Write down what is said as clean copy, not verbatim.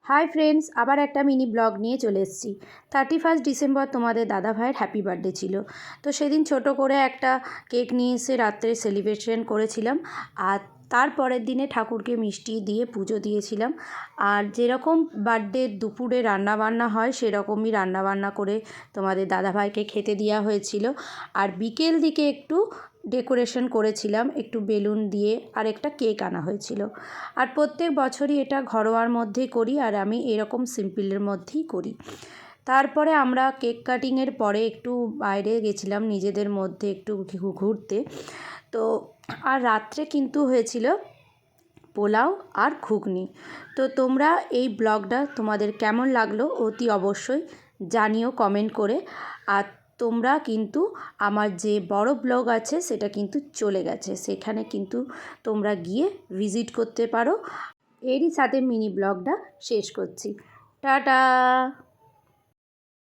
Hi friends, আবার একটা mini blog নিয়ে চলে এসেছি। 31 ডিসেম্বর তোমাদের দাদা ভাইয়ের হ্যাপি বার্থডে ছিল। তো সেদিন ছোট করে একটা কেক নিয়ে এসে রাত্রে সেলিব্রেশন করেছিলাম। আর তারপরের দিনে ঠাকুরকে মিষ্টি দিয়ে পুজো দিয়েছিলাম। আর যেরকম বার্থডে দুপুরে রান্নাবান্না হয় সেরকমই রান্নাবান্না করে তোমাদের দাদাভাইকে খেতে দেওয়া হয়েছিল। আর বিকেল দিকে একটু ডেকোরেশন করেছিলাম, একটু বেলুন দিয়ে, আর একটা কেক আনা হয়েছিল। আর প্রত্যেক বছরই এটা ঘরোয়ার মধ্যেই করি, আর আমি এরকম সিম্পলের মধ্যেই করি। তারপরে আমরা কেক কাটিংয়ের পরে একটু বাইরে গেছিলাম নিজেদের মধ্যে একটু ঘুরতে। তো আর রাত্রে কিন্তু হয়েছিল পোলাও আর ঘুগনি। তো তোমরা এই ব্লগটা তোমাদের কেমন লাগলো অতি অবশ্যই জানিও কমেন্ট করে। আর তোমরা কিন্তু আমার যে বড় ব্লগ আছে সেটা কিন্তু চলে গেছে, সেখানে কিন্তু তোমরা গিয়ে ভিজিট করতে পারো। এরই সাথে মিনি ব্লগটা শেষ করছি। টাটা।